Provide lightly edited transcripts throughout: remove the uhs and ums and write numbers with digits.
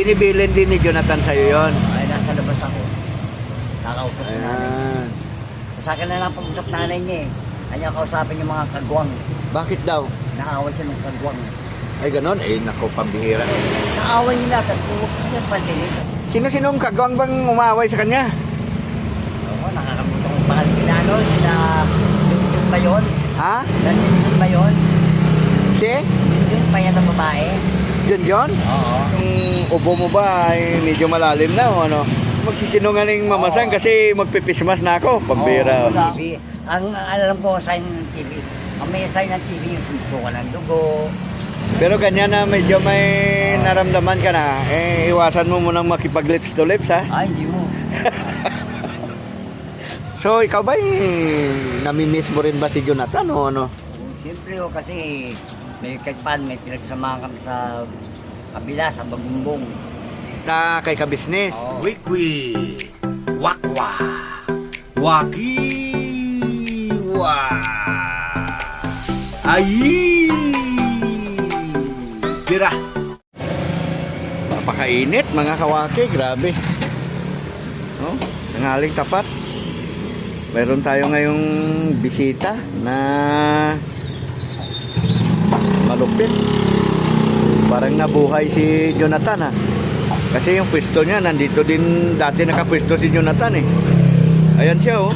Binibilin din ni Jonathan sa'yo yun. Ay, nasa labas ako. Nakausap ko nanay. Ayan. Sa akin na lang pag-usap nanay niya eh. Kanya kausapin yung mga kagwang. Bakit daw? Naaway siya ng kagwang. Ay ganon, nako, pambihira. Naaway nila, kagwang niya pandinig. Sino-sinong kagwang bang umaway sa kanya? Oo, nakakamuta ko pa sila ano, sila Yun ba yun? Ha? Yun ba yun? Si? Yun pa yan ang babae. John? Oo. Yung ubo mo ba ay medyo malalim na o ano? Magsisinungaling mamasang kasi magpipismas na ako. Pambira. Oo, TV. Ang alam ko sign ng TV. Ang may sign ng TV yung susuka ng dugo. Pero ganyan na medyo may naramdaman ka na, eh iwasan mo munang makipag-lips to lips ha. Ay, hindi mo. So ikaw ba namimiss mo rin ba si Jonathan o ano? Siyempre o kasi may kagpan, may pinagsamahan kami sa kabila, sa Bagumbong. Sa kay ka-business? Oo. Wikwi, wakwa, wakiwa, ayi, tira. Napakainit mga kawaki, grabe. No? Nangaling tapat. Meron tayo ngayong bisita na malupit. Parang nabuhay si Jonathan ha. Kasi yung pwesto niya nandito din dati nakapwesto si Jonathan eh. Ayan siya oh.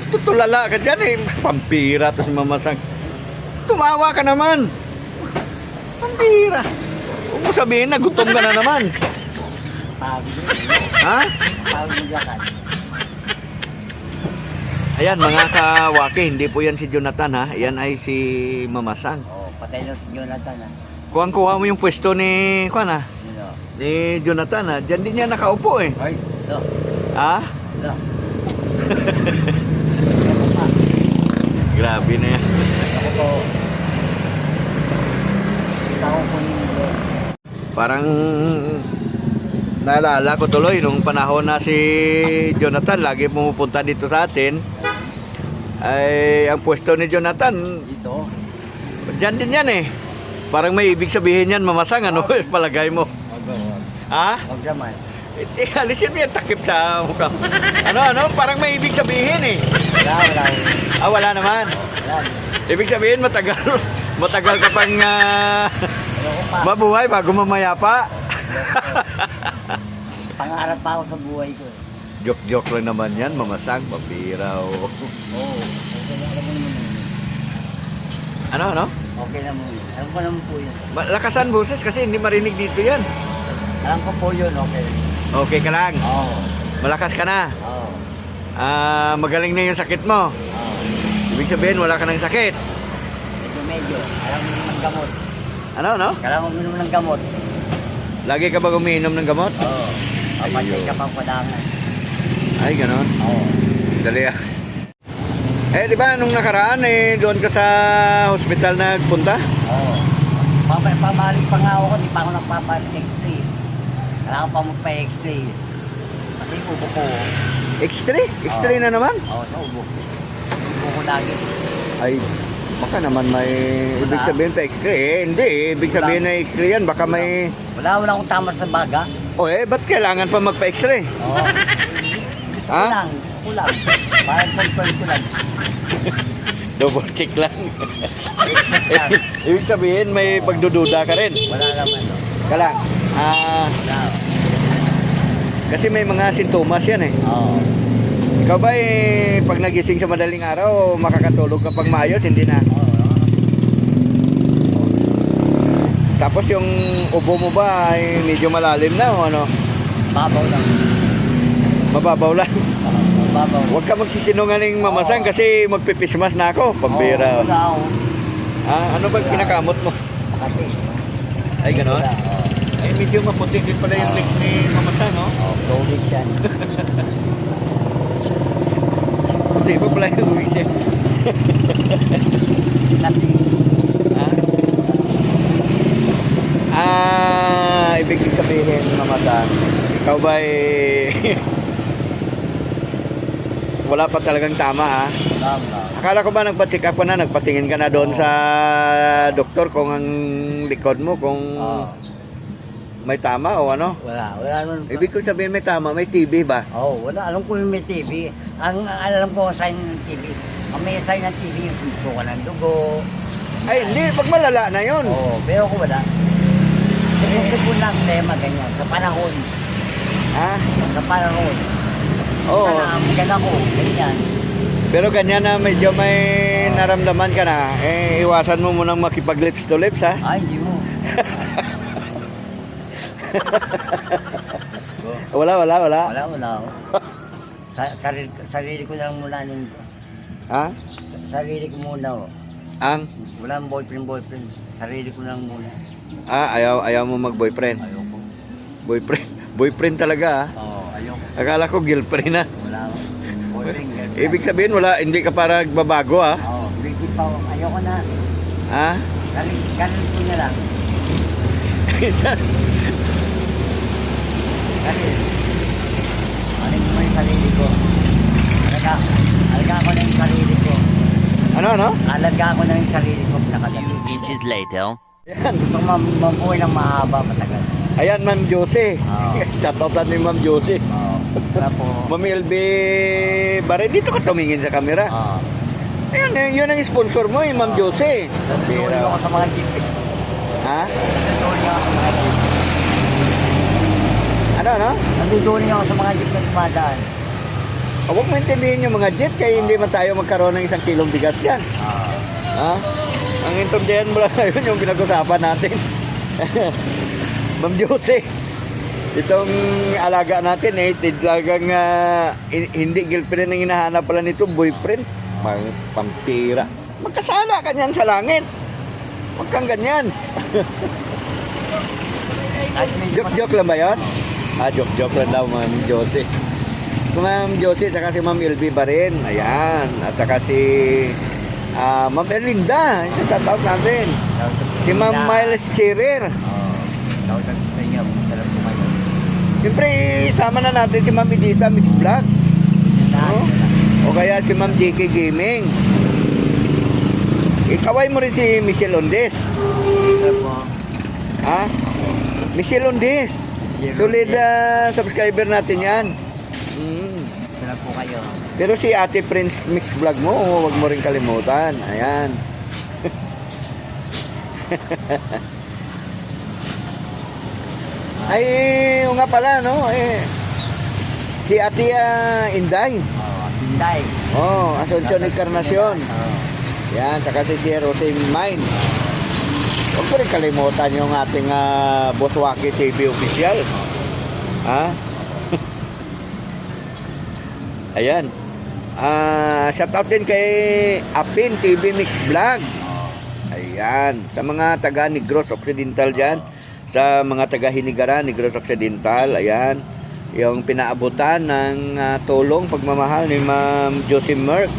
Tutulala ka dyan eh. Pampira to si Mamasang. Tumawa ka naman. Pampira. Huwag mo sabihin na gutom ka na naman. Pagod. Ha? Pagod yakan. Ayan mga kawaki, hindi po yan si Jonathan ha. Yan ay si Mamasang. Oh, patay na si Jonathan ha. Kuha mo yung pwesto ni Juan ha. Yun o. Ni Jonathan ha. Diyan din niya nakaupo eh. Ay, ito. Ha? Ito. Grabe na yan. Ako po. Kita ko po yung Parang naalala ko tuloy nung panahon na si Jonathan lagi pumupunta dito sa atin. Ay ang pwesto ni Jonathan dito. diyan din yan eh. Parang may ibig sabihin yan Mamasang ano palagay mo. Ha? Huwag naman. Alisin mo yung takip sa mukha. Ano? Parang may ibig sabihin eh. Wala. Ah, wala naman. Wala. Ibig sabihin matagal ka pang Ayoko pa. mabuhay bago mamayapa. Pangarap pa ako sa buhay ko. Joke lang naman yan, Mamasang, pambira o. Oo. Okay na, alam mo naman yun. Ano? Okay na mo yun. Alam ko naman po yun. Lakasan boses kasi hindi marinig dito yan. Alam ko po yun, okay. Okay ka lang. Oo. Malakas ka na. Oo. Magaling na yung sakit mo. Oo. Ibig sabihin wala ka ng sakit. Medyo. Alam mo naman ng gamot. Ano? Kailangan mo naman ng gamot. Lagi ka ba umiinom ng gamot? Oo. Papantay Ayun. ka pang padangan. Ay, ganon. Oo. Dali ah. Eh, di ba nung nakaraan doon ka sa hospital nagpunta? Oo. Pabalik pa nga ako, di pa ako nagpapa-x-ray. Kailangan pa magpa-x-ray. Kasi ubo ko. X-ray? X-ray na naman? Oo, sa ubo. Ubo ko lagi. Ay, baka naman may ibig Wala. sabihin pa x-ray. Hindi ibig sabihin na x-ray yan. Baka may... Wala akong tama sa baga. O ba't kailangan pa magpa-x-ray? Oo. Gusto ko Ha? lang. Parang confirm ko lang. Double check lang. Lang. Ibig sabihin may pagdududa ka rin. Wala naman. No? Ka lang. Wala. Kasi may mga sintomas yan eh. Oo. Ikaw ba pag nagising sa madaling araw, makakatulog ka pang maayos, hindi na? Oo. Tapos yung ubo mo ba ay medyo malalim na o ano? Babaw lang. Mababaw lang. Babaw. Huwag ka magsisinungaling Mamasang kasi magpipismas na ako. Pambira. Wala ako. Ano bang kinakamot mo? Kasi. Ay, ganon? Wala. Oo. Ay, medyo maputi din pala yung legs ni Mamasang, no? Oo. Solid yan. Puti pa pala yung legs niya. Kasi. Ibig sabihin Mamasang, ikaw ba wala pa talagang tama ha? Wala. Akala ko ba nagpa-check up ka na, nagpatingin ka na doon Oo. sa doktor kung ang likod mo, kung Oo. may tama o ano? Wala nun. Ibig ko sabihin may tama, may TB ba? Wala. Alam ko yung may TV. Ang alam ko sign ng TV. Ang may sign ng TV yung sumusuka ng dugo. Ay, hindi, pag malala na yun. Pero ako wala. Sipon lang tema ganyan. Sa panahon. Ha? Sa panahon. Oo. Ganyan ako. Ganyan. Pero ganyan na medyo may naramdaman ka na, iwasan mo munang makipag-lips to lips, ha? Ay, hindi mo. Wala. Wala. Sarili ko lang muna nun. Ha? Sarili ko muna. Ang? Walang boyfriend. Sarili ko lang muna. Ayaw mo mag-boyfriend. Ayoko. Boyfriend talaga, ha? Ayoko. Akala ko girlfriend na. Wala. Boyfriend. Ibig sabihin, hindi ka para nagbabago, ha? Hindi pa. Ayoko na. Ha? Ganun ko na lang. Kasi, alin mo yung sarili ko. Alaga ko na yung sarili ko. Ano? Alaga ko na yung sarili ko. Inches later. Ayan. Gusto ko mabuhay ng mahaba, matagal. Ayan, Ma'am Josie. Oo. Shoutoutan ni Ma'am Josie. Sarap po. Ma'am LB Bare, dito ka tumingin sa camera. Ayan, yun ang sponsor mo, Ma'am Josie. Natutuloy ako sa mga jeep. Ha? Natutuloy ako sa mga jeep. Ano? Natutuloy ako sa mga jeep na tumadaan. Huwag mo intindihin yung mga jet, kaya hindi man tayo magkaroon ng 1 kilong bigas yan. Ha? Ang intindihan mo lang yun yung pinag-usapan natin. Ma'am Josie, itong alaga natin talagang hindi girlfriend ang hinahanap pala nito, boyfriend. Pampira. Magkasala ka niyan sa langit. Huwag kang ganyan. Joke lang ba yun? Joke lang daw, Ma'am Josie. Kung Ma'am Josie, saka si Ma'am LB Barin. Ayan. At saka si Ma'am Erlinda. Ito tatawag natin. Si Ma'am Miles Cherer. Tawag sa inyo. Sarap po kayo. Siyempre, sama na natin si Ma'am Edita Mix Vlog. O kaya si Ma'am JK Gaming. Ikaway mo rin si Michelle Ondes. Sarap po. Ha? Michelle Ondes. Solid subscriber natin yan. Sarap po kayo. Pero si Ate Prince Mix Vlog mo, huwag mo rin kalimutan. Ayan. Ay, o nga pala, no? Si Ate Inday. Tinday. Asuncion Encarnacion. Yan, saka si Rose Mine. Huwag ko rin kalimutan yung ating Boss Waki TV official. Ha? Ayan. Shout out din kay Apin TV Mix Vlog. Ayan. Sa mga taga Negros Occidental dyan. Sa mga taga Hinigaran, Negros Occidental. Ayan. Yung pinaabutan ng tulong, pagmamahal ni Ma'am Josie Merck.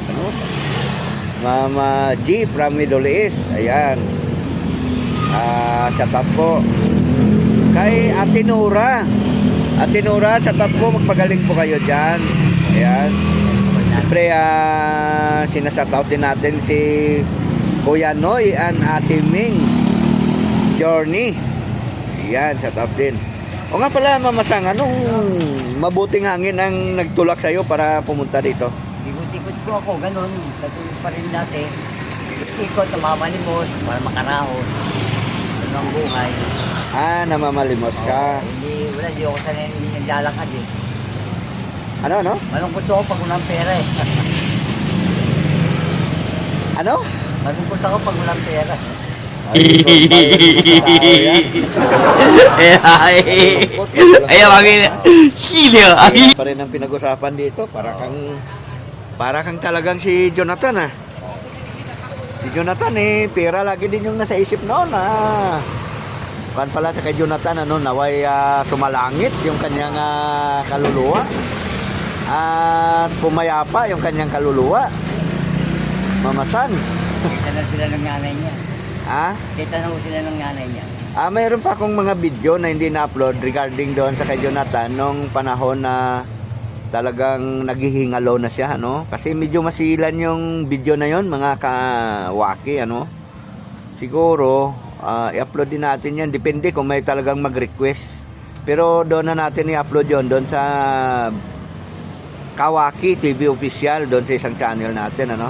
Mama G from Middle East. Ayan. Shout out po. Kay Ate Nora. Ate Nora, shout out po. Magpagaling po kayo dyan. Ayan. Siyempre, sinashout out din natin si Kuya Noy and Ate Ming Journey. Ayan, shout out din. O nga pala, Mama Sang, anong mabuting hangin ang nagtulak sa'yo para pumunta dito? Ikot-ikot ko ako, ganun. Natuloy pa rin natin. Ikot, namamalimos para makarahon. Ganun ang buhay. Namamalimos ka. Hindi ako sanay, hindi naglalakad eh. Ano? Malungkot ako pag walang pera eh. Ano? Malungkot ako pag walang pera. Ayaw kami. Sino? Ayan pa rin ang pinag-usapan dito. Para kang talagang si Jonathan, Si Jonathan pera lagi din yung nasa isip noon, Kan pala sa kay Jonathan, naway sumalangit yung kanyang kaluluwa. At pumayapa yung kanyang kaluluwa. Mama Sang. Kita na sila ng nanay niya. Kita na sila ng nanay niya. Mayroon pa akong mga video na hindi na-upload regarding doon sa kay Jonathan nung panahon na talagang naghihingalo na siya, ano? Kasi medyo masilan yung video na yon, mga kawaki, ano? Siguro, i-upload din natin yan. Depende kung may talagang mag-request. Pero doon na natin i-upload yon doon sa Kawaki TV Official, doon sa isang channel natin, ano?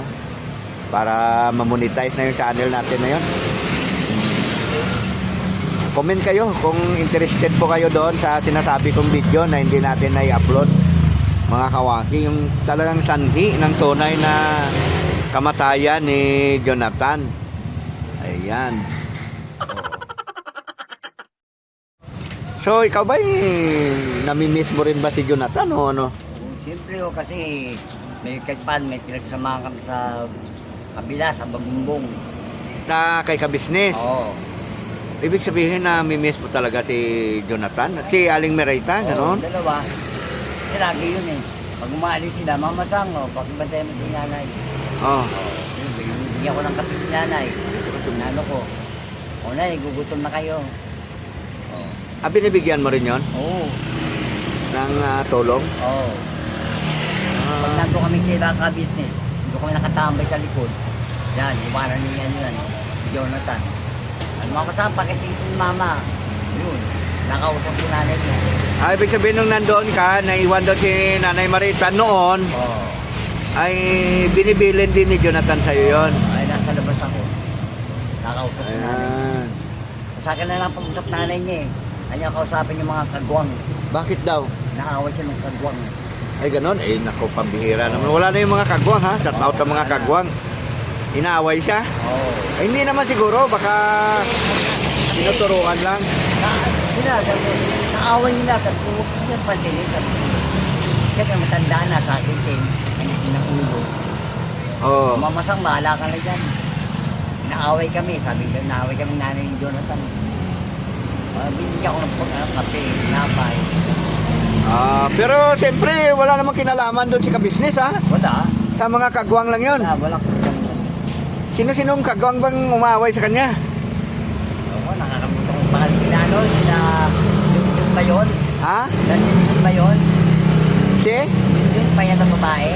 Para ma-monetize na yung channel natin na yon. Comment kayo kung interested po kayo doon sa sinasabi kong video na hindi natin na i-upload, mga kawaki, yung talagang sanhi ng tunay na kamatayan ni Jonathan. Ayan. So, ikaw ba namimiss mo rin ba si Jonathan o ano? Siyempre kasi may kaipan, may pinagsamahan kami sa kabila, sa Bagumbong. Sa kay ka-business. Oo. Ibig sabihin na namimiss mo talaga si Jonathan? Si Aling Merita, gano'n? Dalawa. Kasi lagi yun eh. Pag umaalis sila, mamasang, pakibantayan mo si nanay. Oh. Bigyan ko ng kape si nanay. Nano ko. O nay, gugutom na kayo. Binibigyan mo rin yon Oo. ng tulong? Oo. Pag nandun kami kaya ka-business, doon kami nakatambay sa likod. Yan, iwanan niya yan, si Jonathan. Ano mga kasama, pakitingin mama. Yun, nakausap si nanay niya. Ibig sabihin nung nandoon ka, naiwan doon si Nanay Marita noon, Oo. ay binibilin din ni Jonathan sa'yo yon. Ay, nasa labas ako. Nakausap si nanay. Ayan. Sa akin na lang pag-usap nanay niya eh. Kanya kausapin yung mga kagwang. Bakit daw? Naaway siya ng kagwang. Ay ganon, naku, pambihira naman. Wala na yung mga kagwang, ha? Shout out sa mga kagwang. Inaaway siya? Oo. Ay, hindi naman siguro, baka tinuturuan lang. Sila, naaway nila sa tuwag niya pa din. Siyempre matanda na sa akin din. Ang ulo. Oo. Mamasang bahala ka na dyan. Naaway kami, sabi ko, naaway kami nanay ni Jonathan. Binigyan ko ng kape, napay. Pero siyempre, wala namang kinalaman doon si ka-business, ha? Wala. Sa mga kagwang lang yon. Wala ko dyan. Sino-sinong kagwang bang umaway sa kanya? Oo, nakakamusta ko pa sila, no? Sila, yung ba yun? Ha? Yung ba yun? Si? Yung pa yan na babae?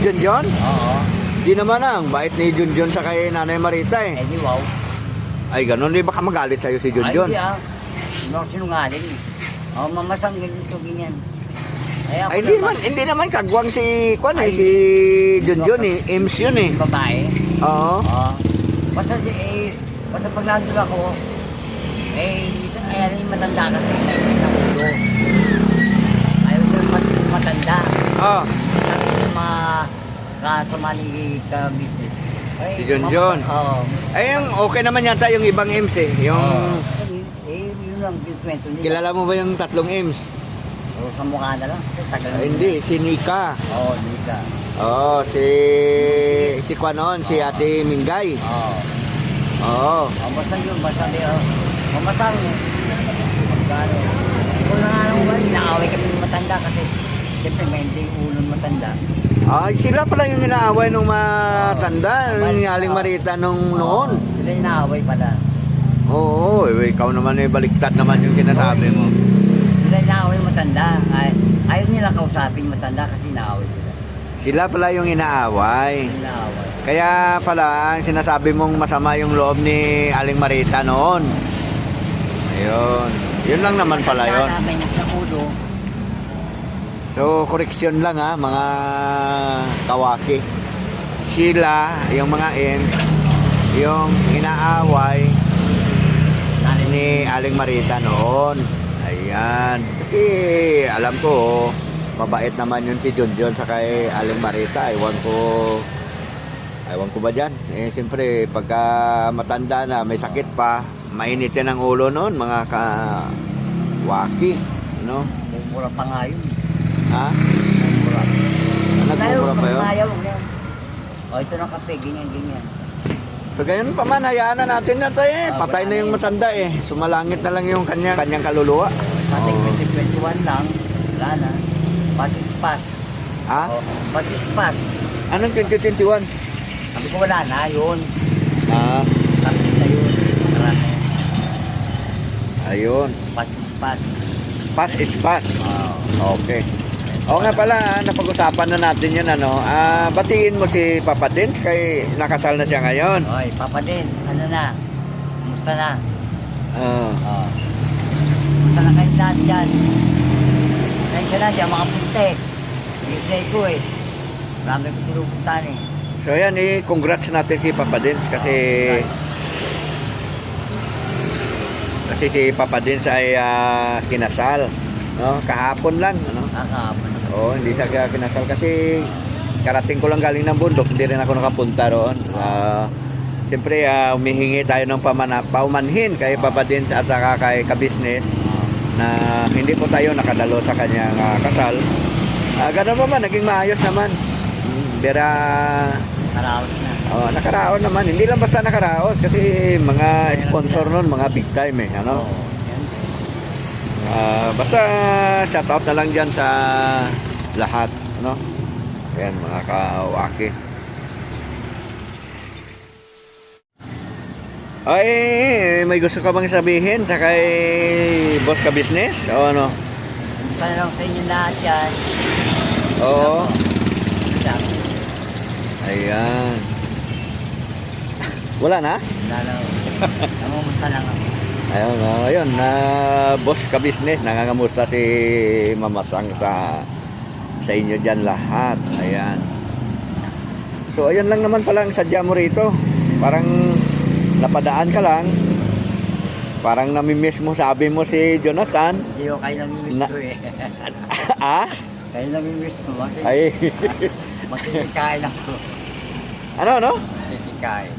Junjun? Oo. Di naman ang bait ni Junjun sa kay Nanay Marita eh. Eh di wow. Ay ganun, di baka magalit sa'yo si Junjun. Ay di ah. Hindi ako sinungaling. Oh, mamasang ganito ganyan. Ay hindi naman kagwang si si Junjun eh. Ems yun eh. Babae. Oo. Oo. Basta pag nandun ako, minsan kaya rin matanda kasi ng ulo. Ayaw siya matanda. Oo. Sabi ko mga kasama ni ka-business. Si Junjun. Oo. Ay yung okay naman yata yung ibang Ems eh. Yung Yun lang yung kwento nila. kilala mo ba yung tatlong Ems? O, sa mukha na lang. Kasi tagal na. Hindi, si Nika. Oo, hindi ka. Oo, si Kwanon, si Ate Mingay. Oo. Oo. Basta yun, basta yun. Mamasang. Magkano. Kung na nga naman ba, inaaway kami ng matanda kasi siyempre may hindi ulo ng matanda. Ay, sila pala yung inaaway nung matanda, yung Aling Marita nung noon. Sila inaaway pala. Oo, ikaw naman baliktad naman yung sinasabi mo. Sila inaaway ng matanda. Ayaw nila kausapin yung matanda kasi inaaway sila. Sila pala yung inaaway. Inaaway. Kaya pala, ang sinasabi mong masama yung loob ni Aling Marita noon. Ayun. Yun lang naman pala yun. May nasa ulo. So, koreksyon lang ha, mga kawaki. Sila, yung mga yung inaaway ni Aling Marita noon. Ayan. Kasi alam ko, mabait naman yun si Junjun sa kay Aling Marita. Ewan ko ba dyan? Siyempre, pagka matanda na, may sakit pa, mainitin ang ulo noon, mga kawaki. No? Mura pa nga yun. Ha? Mura. Nagmumura pa yun? Ayaw mo yan. O, ito na kape, ganyan. So ganyan pa man, hayaan na natin na tayo eh. Patay na yung matanda eh. Sumalangit na lang yung kanyang kaluluwa. Pati 2021 lang, wala na. Pass. Ha? O, pass. Anong 2021? Sabi ko wala na, yun. Ah, Tapos na yun. Wala na yun. ayun. Pass. Pass is pass. Oo. Okay. Oo nga pala, napag-usapan na natin yan, ano. Batiin mo si Papa Dins kay nakasal na siya ngayon. Oy, Papa din, ano na? Kumusta na? Ah. Oh. Kumusta na kayo lahat dyan? Kayo ka na dyan, mga punte. Disney ko eh. Marami ko pinupuntahan eh. So yan, congrats natin si Papa Dins kasi si Papa Dins ay kinasal, no? Kahapon lang, ano? Kakahapon. Oo, hindi siya kinasal kasi karating ko lang galing ng bundok, hindi rin ako nakapunta roon. Siyempre, humihingi tayo ng paumanhin kay Papa Dins at saka kay Kabisnes na hindi po tayo nakadalo sa kanyang kasal. Ganun pa man, naging maayos naman. Bera, Karaos na. nakaraos naman. Hindi lang basta nakaraos kasi mga sponsor nun, mga big time eh, ano? Oo, yan. Basta shoutout na lang dyan sa lahat, ano? Ayan, mga kawaki. Ay, may gusto ka bang sabihin sa kay Boss Kabisnes? O ano? Kumusta na lang sa inyo lahat yan? Oo. Ano lang? Ayan. Wala na? Wala lang. Namumusta lang ako. Ayun, Boss Kabisnes, nangangamusta si Mamasang sa inyo dyan lahat. Ayan. So, ayun lang naman pala ang sadya mo rito. Parang napadaan ka lang. Parang namimiss mo, sabi mo si Jonathan. Hindi ko kayo namimiss Na- ko eh. Kayo namimiss ko. Ay. Makikikain ako. Ano? Makikikain.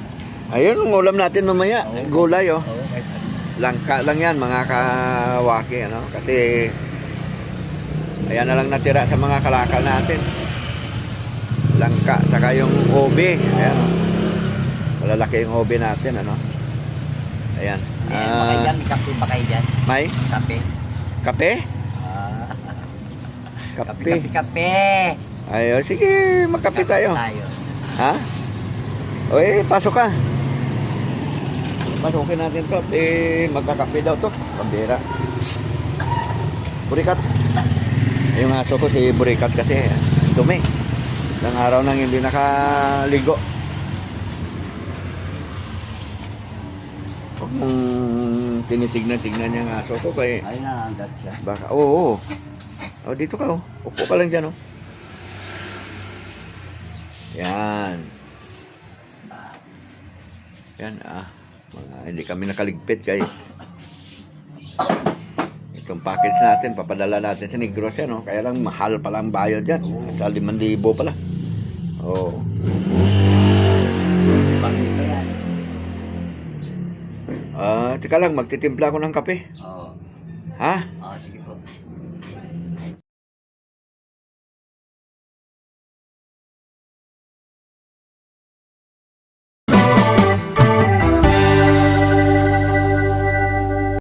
Ayun, ang ulam natin mamaya. Oo. Gulay, oh. Oo, kahit ano. Langka lang yan, mga kawaki, ano? Kasi, ayan na lang natira sa mga kalakal natin. Langka, saka yung obe. Ayan, oh. Malalaki yung obe natin, ano? Ayan. Ba kayo dyan? May kape ba kayo dyan? May Kape? kape? Ah, Kape. kape. Ayun, sige, magkape tayo. Ha? O pasok ka. Pasukin natin to. Magkakape daw to. Pambira. Burikat. Yung aso ko si Burikat kasi dumi. Ilang araw nang hindi nakaligo. Huwag mong tinitignan-tignan yung aso ko kaya Ayun na, hanggat siya. baka, oo. O, dito ka, oh. Upo ka lang dyan, oh. Yan. Yan, hindi kami nakaligpit kay itong package natin, papadala natin sa Negros yan, oh. Kaya lang, mahal pala ang bayad yan. Sa 5,000 pala. Oo. Bakit ba yan? Tika lang, magtitimpla ko ng kape. Oo. Ha? Oo, sige po.